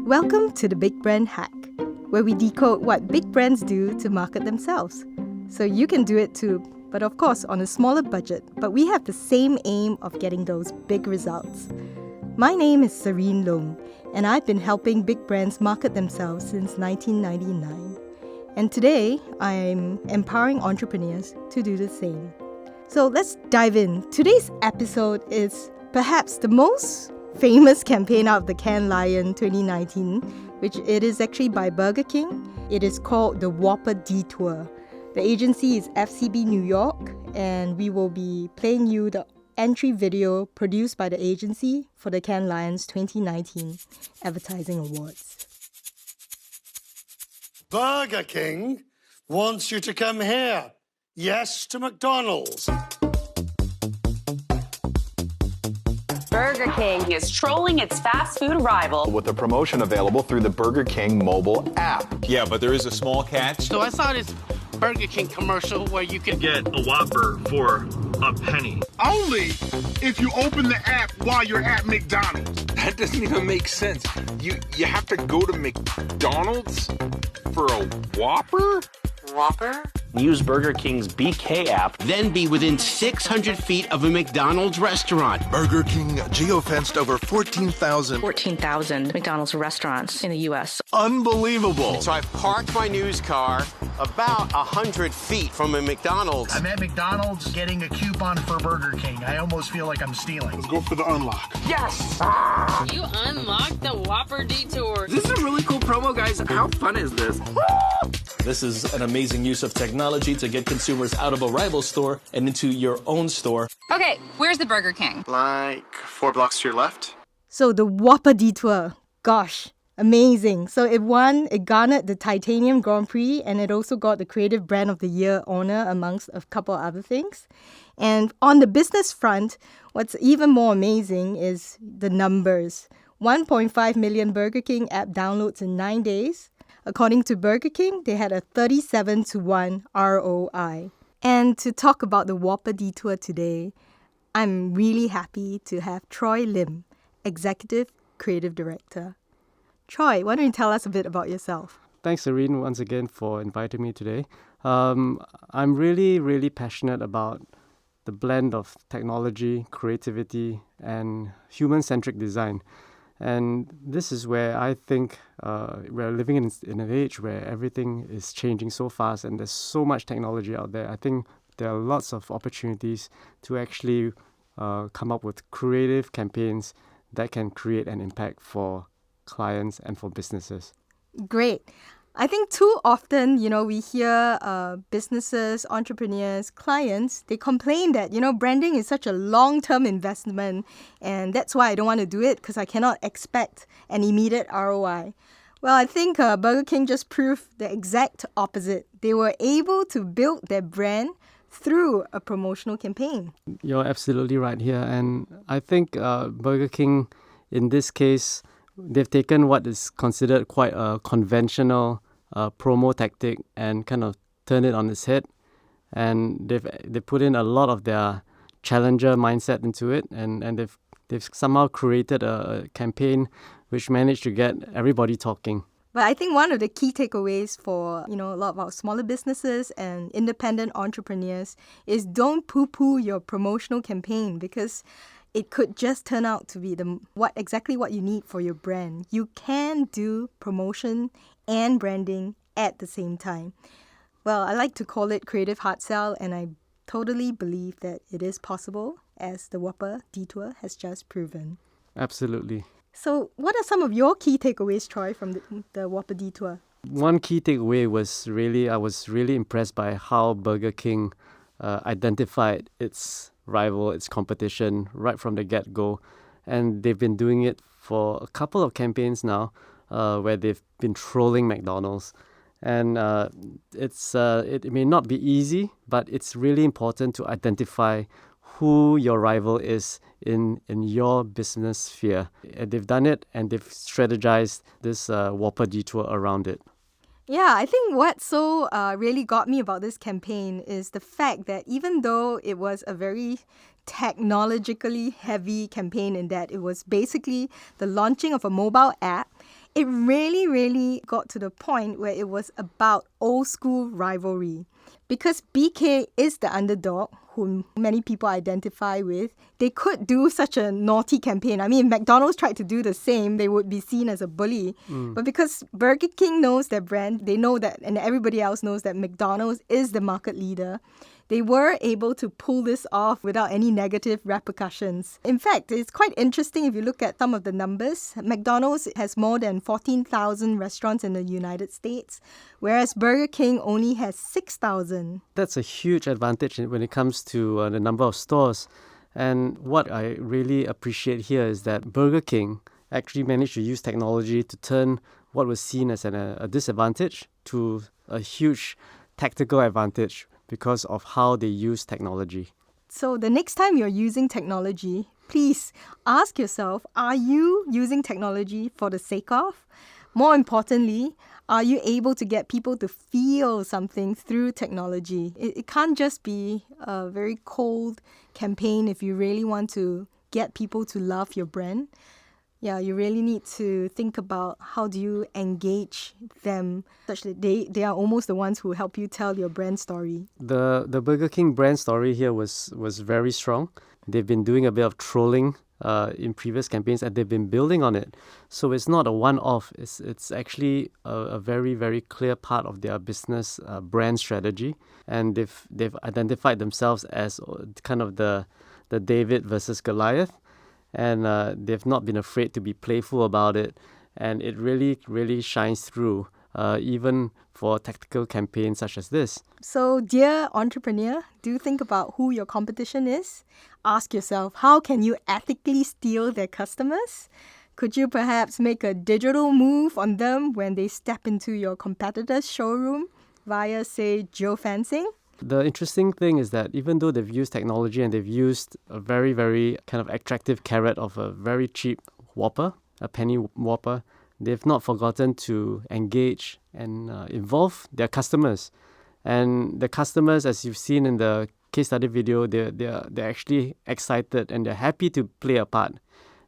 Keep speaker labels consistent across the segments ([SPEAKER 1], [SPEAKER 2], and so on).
[SPEAKER 1] Welcome to the Big Brand Hack, where we decode what big brands do to market themselves. So you can do it too, but of course on a smaller budget, but we have the same aim of getting those big results. My name is Serene Loong, and I've been helping big brands market themselves since 1999. And today, I'm empowering entrepreneurs to do the same. So let's dive in. Today's episode is perhaps the most famous campaign out of the Cannes Lion 2019, which it is actually by Burger King. It is called the Whopper Detour. The agency is FCB New York, and we will be playing you the entry video produced by the agency for the Cannes Lions 2019 Advertising Awards.
[SPEAKER 2] Burger King wants you to come here. Yes to McDonald's.
[SPEAKER 3] Burger King is trolling its fast food rival
[SPEAKER 4] with a promotion available through the Burger King mobile app.
[SPEAKER 5] Yeah, but there is a small catch.
[SPEAKER 6] So I saw this Burger King commercial where you can
[SPEAKER 7] get a Whopper for a penny.
[SPEAKER 8] Only if you open the app while you're at McDonald's.
[SPEAKER 5] That doesn't even make sense. You have to go to McDonald's for a Whopper?
[SPEAKER 3] Whopper?
[SPEAKER 9] Use Burger King's BK app, then be within 600 feet of a McDonald's restaurant.
[SPEAKER 10] Burger King geofenced over 14,000
[SPEAKER 11] McDonald's restaurants in the U.S.
[SPEAKER 10] Unbelievable.
[SPEAKER 9] So I've parked my news car about 100 feet from a McDonald's.
[SPEAKER 12] I'm at McDonald's getting a coupon for Burger King. I almost feel like I'm stealing.
[SPEAKER 8] Let's go for the unlock.
[SPEAKER 9] Yes!
[SPEAKER 13] You unlocked the Whopper Detour.
[SPEAKER 14] This is a really cool promo, guys. How fun is this?
[SPEAKER 15] This is an amazing use of technology to get consumers out of a rival store and into your own store.
[SPEAKER 13] Okay, where's the Burger King?
[SPEAKER 16] Like 4 blocks to your left.
[SPEAKER 1] So the Whopper Detour, gosh, amazing. So it garnered the Titanium Grand Prix, and it also got the Creative Brand of the Year honor amongst a couple other things. And on the business front, what's even more amazing is the numbers. 1.5 million Burger King app downloads in 9 days. According to Burger King, they had a 37-1 ROI. And to talk about the Whopper Detour today, I'm really happy to have Troy Lim, Executive Creative Director. Troy, why don't you tell us a bit about yourself?
[SPEAKER 17] Thanks, Serene, once again for inviting me today. I'm really, really passionate about the blend of technology, creativity, and human-centric design. And this is where I think we're living in an age where everything is changing so fast and there's so much technology out there. I think there are lots of opportunities to actually come up with creative campaigns that can create an impact for clients and for businesses.
[SPEAKER 1] Great. I think too often, we hear businesses, entrepreneurs, clients, they complain that, branding is such a long-term investment, and that's why I don't want to do it because I cannot expect an immediate ROI. Well, I think Burger King just proved the exact opposite. They were able to build their brand through a promotional campaign.
[SPEAKER 17] You're absolutely right here. And I think Burger King, in this case, they've taken what is considered quite a conventional promo tactic and kind of turned it on its head. And they put in a lot of their challenger mindset into it, and they've somehow created a campaign which managed to get everybody talking.
[SPEAKER 1] But I think one of the key takeaways for, a lot of our smaller businesses and independent entrepreneurs is don't poo-poo your promotional campaign, because it could just turn out to be exactly what you need for your brand. You can do promotion and branding at the same time. Well, I like to call it creative hard sell, and I totally believe that it is possible, as the Whopper Detour has just proven.
[SPEAKER 17] Absolutely.
[SPEAKER 1] So what are some of your key takeaways, Troy, from the Whopper Detour?
[SPEAKER 17] One key takeaway was I was really impressed by how Burger King identified its rival, its competition, right from the get-go. And they've been doing it for a couple of campaigns now, where they've been trolling McDonald's. And it may not be easy, but it's really important to identify who your rival is in your business sphere. And they've done it, and they've strategized this Whopper Detour around it.
[SPEAKER 1] Yeah, I think what really got me about this campaign is the fact that even though it was a very technologically heavy campaign in that it was basically the launching of a mobile app, It really, really got to the point where it was about old school rivalry. Because BK is the underdog, whom many people identify with, they could do such a naughty campaign. I mean, if McDonald's tried to do the same, they would be seen as a bully. But because Burger King knows their brand, they know that, and everybody else knows that McDonald's is the market leader, they were able to pull this off without any negative repercussions. In fact, it's quite interesting if you look at some of the numbers. McDonald's has more than 14,000 restaurants in the United States, whereas Burger King only has 6,000.
[SPEAKER 17] That's a huge advantage when it comes to the number of stores. And what I really appreciate here is that Burger King actually managed to use technology to turn what was seen as a disadvantage to a huge tactical advantage because of how they use technology.
[SPEAKER 1] So the next time you're using technology, please ask yourself, are you using technology for the sake of? More importantly, are you able to get people to feel something through technology? It can't just be a very cold campaign if you really want to get people to love your brand. Yeah, you really need to think about how do you engage them such that they are almost the ones who help you tell your brand story.
[SPEAKER 17] The Burger King brand story here was very strong. They've been doing a bit of trolling in previous campaigns and they've been building on it. So it's not a one-off. It's actually a very, very clear part of their business brand strategy. And they've identified themselves as kind of the David versus Goliath. And they've not been afraid to be playful about it. And it really, really shines through, even for tactical campaigns such as this.
[SPEAKER 1] So, dear entrepreneur, do think about who your competition is. Ask yourself, how can you ethically steal their customers? Could you perhaps make a digital move on them when they step into your competitor's showroom via, say, geofencing?
[SPEAKER 17] The interesting thing is that even though they've used technology and they've used a very, very kind of attractive carrot of a very cheap Whopper, a penny Whopper, they've not forgotten to engage and involve their customers. And the customers, as you've seen in the case study video, they're actually excited and they're happy to play a part.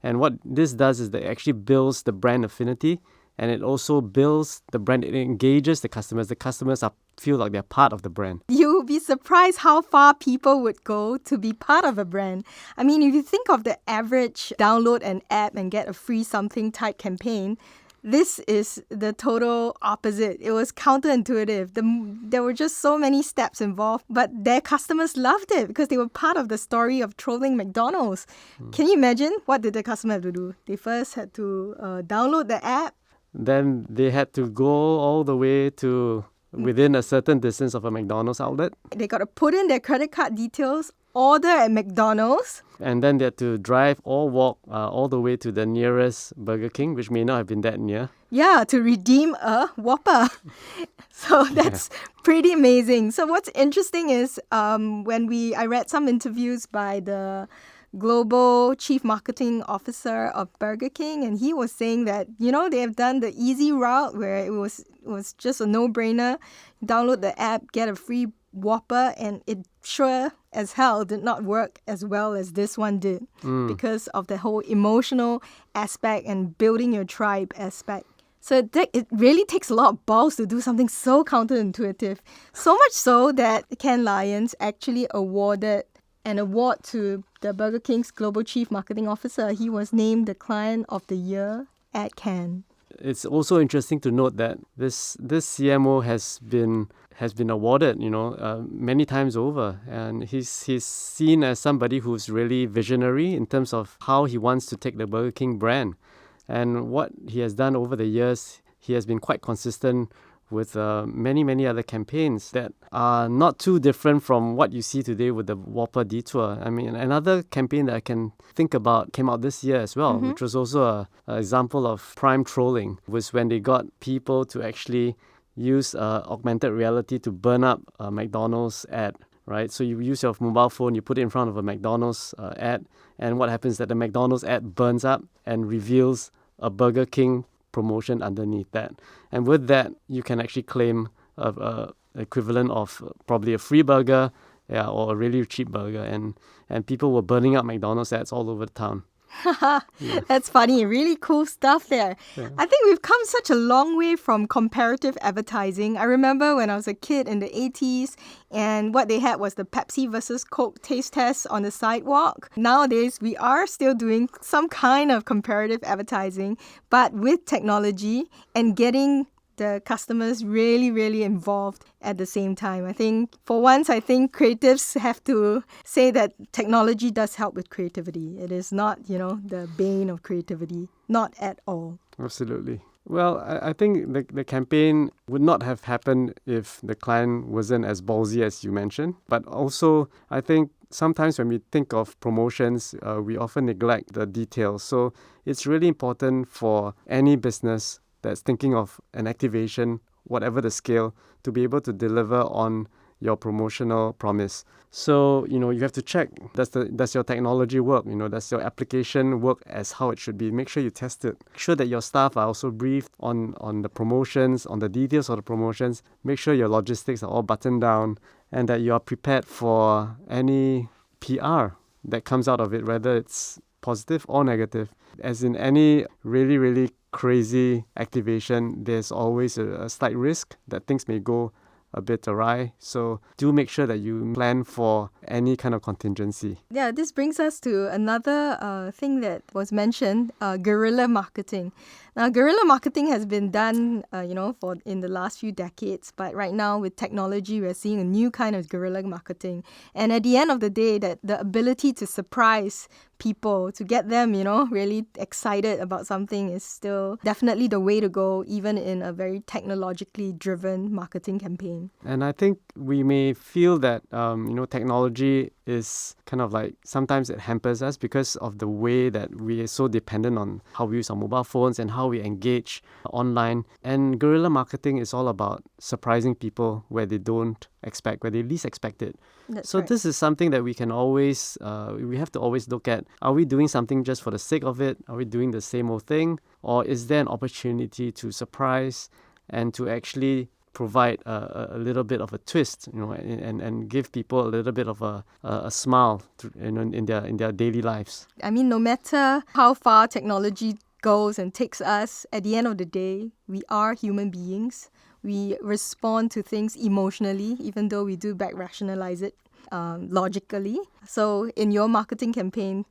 [SPEAKER 17] And what this does is that it actually builds the brand affinity and it also builds the brand. It engages the customers. The customers feel like they're part of the brand.
[SPEAKER 1] You'll be surprised how far people would go to be part of a brand. I mean, if you think of the average download an app and get a free something type campaign, this is the total opposite. It was counterintuitive. There were just so many steps involved, but their customers loved it because they were part of the story of trolling McDonald's. Can you imagine? What did the customer have to do? They first had to download the app.
[SPEAKER 17] Then they had to go all the way to within a certain distance of a McDonald's outlet.
[SPEAKER 1] They got to put in their credit card details, order at McDonald's.
[SPEAKER 17] And then they had to drive or walk all the way to the nearest Burger King, which may not have been that near.
[SPEAKER 1] Yeah, to redeem a Whopper. So that's pretty amazing. So what's interesting is when I read some interviews by the Global Chief Marketing Officer of Burger King, and he was saying that, they have done the easy route where it was just a no-brainer. Download the app, get a free Whopper, and it sure as hell did not work as well as this one did because of the whole emotional aspect and building your tribe aspect. So it really takes a lot of balls to do something so counterintuitive. So much so that Cannes Lions actually awarded an award to the Burger King's Global Chief Marketing Officer. He was named the Client of the Year at Cannes.
[SPEAKER 17] It's also interesting to note that this CMO has been awarded, many times over, and he's seen as somebody who's really visionary in terms of how he wants to take the Burger King brand. And what he has done over the years, he has been quite consistent with many, many other campaigns that are not too different from what you see today with the Whopper Detour. I mean, another campaign that I can think about came out this year as well, which was also an example of prime trolling, was when they got people to actually use augmented reality to burn up a McDonald's ad, right? So you use your mobile phone, you put it in front of a McDonald's ad, and what happens is that the McDonald's ad burns up and reveals a Burger King promotion underneath that. And with that, you can actually claim a equivalent of probably a free burger or a really cheap burger. And people were burning up McDonald's ads all over the town.
[SPEAKER 1] That's funny. Really cool stuff there.
[SPEAKER 17] Yeah.
[SPEAKER 1] I think we've come such a long way from comparative advertising. I remember when I was a kid in the 80s, and what they had was the Pepsi versus Coke taste test on the sidewalk. Nowadays, we are still doing some kind of comparative advertising, but with technology and getting the customers really, really involved at the same time. I think, for once, creatives have to say that technology does help with creativity. It is not, the bane of creativity. Not at all.
[SPEAKER 17] Absolutely. Well, I think the campaign would not have happened if the client wasn't as ballsy as you mentioned. But also, I think sometimes when we think of promotions, we often neglect the details. So it's really important for any business that's thinking of an activation, whatever the scale, to be able to deliver on your promotional promise. So, you have to check, does your technology work? Does your application work as how it should be? Make sure you test it. Make sure that your staff are also briefed on the promotions, on the details of the promotions. Make sure your logistics are all buttoned down and that you are prepared for any PR that comes out of it, whether it's positive or negative. As in any really, really crazy activation, there's always a slight risk that things may go a bit awry. So do make sure that you plan for any kind of contingency.
[SPEAKER 1] Yeah, this brings us to another thing that was mentioned, guerrilla marketing. Now, guerrilla marketing has been done, in the last few decades. But right now, with technology, we're seeing a new kind of guerrilla marketing. And at the end of the day, that the ability to surprise people, to get them, really excited about something is still definitely the way to go, even in a very technologically driven marketing campaign.
[SPEAKER 17] And I think we may feel that, technology is kind of like, sometimes it hampers us because of the way that we are so dependent on how we use our mobile phones and how we engage online. And guerrilla marketing is all about surprising people where they don't expect, where they least expect it.
[SPEAKER 1] That's
[SPEAKER 17] so
[SPEAKER 1] right.
[SPEAKER 17] This is something that we can always, we have to always look at. Are we doing something just for the sake of it? Are we doing the same old thing? Or is there an opportunity to surprise and to actually provide a little bit of a twist, and give people a little bit of a smile, in their daily lives?
[SPEAKER 1] I mean, no matter how far technology goes and takes us, at the end of the day, we are human beings. We respond to things emotionally, even though we do back rationalize it logically. So in your marketing campaign,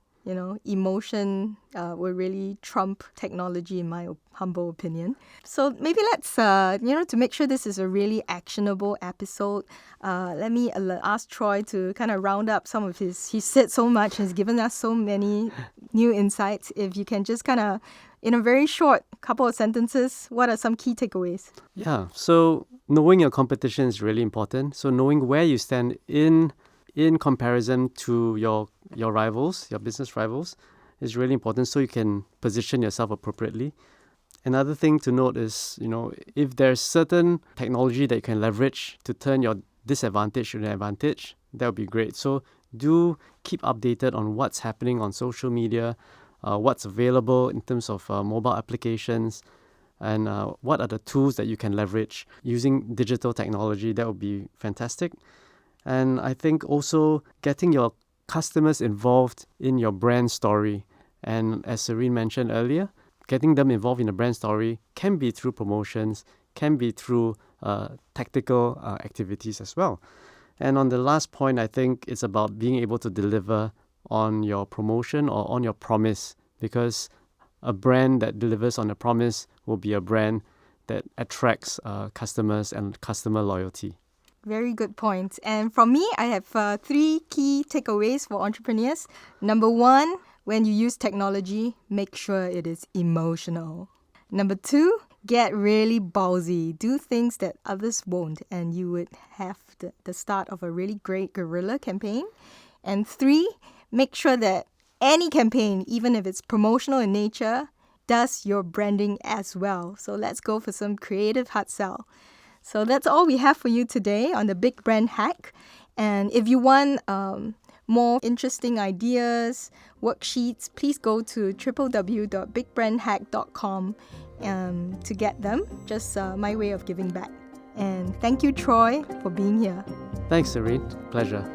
[SPEAKER 1] emotion will really trump technology, in my humble opinion. So maybe let's, to make sure this is a really actionable episode, let me ask Troy to kind of round up some of he said so much, has given us so many new insights. If you can just kind of, in a very short couple of sentences, what are some key takeaways?
[SPEAKER 17] Yeah, so knowing your competition is really important. So knowing where you stand in comparison to your rivals, your business rivals, is really important so you can position yourself appropriately. Another thing to note is, if there's certain technology that you can leverage to turn your disadvantage into an advantage, that would be great. So do keep updated on what's happening on social media, what's available in terms of mobile applications, and what are the tools that you can leverage using digital technology. That would be fantastic. And I think also getting your customers involved in your brand story. And as Serene mentioned earlier, getting them involved in the brand story can be through promotions, can be through tactical activities as well. And on the last point, I think it's about being able to deliver on your promotion or on your promise, because a brand that delivers on a promise will be a brand that attracts customers and customer loyalty.
[SPEAKER 1] Very good point. And from me, I have 3 key takeaways for entrepreneurs. Number 1, when you use technology, make sure it is emotional. Number 2, get really ballsy. Do things that others won't, and you would have the start of a really great guerrilla campaign. And 3, make sure that any campaign, even if it's promotional in nature, does your branding as well. So let's go for some creative hard sell. So that's all we have for you today on the Big Brand Hack. And if you want more interesting ideas, worksheets, please go to www.bigbrandhack.com to get them. Just my way of giving back. And thank you, Troy, for being here.
[SPEAKER 17] Thanks, Serene. Pleasure.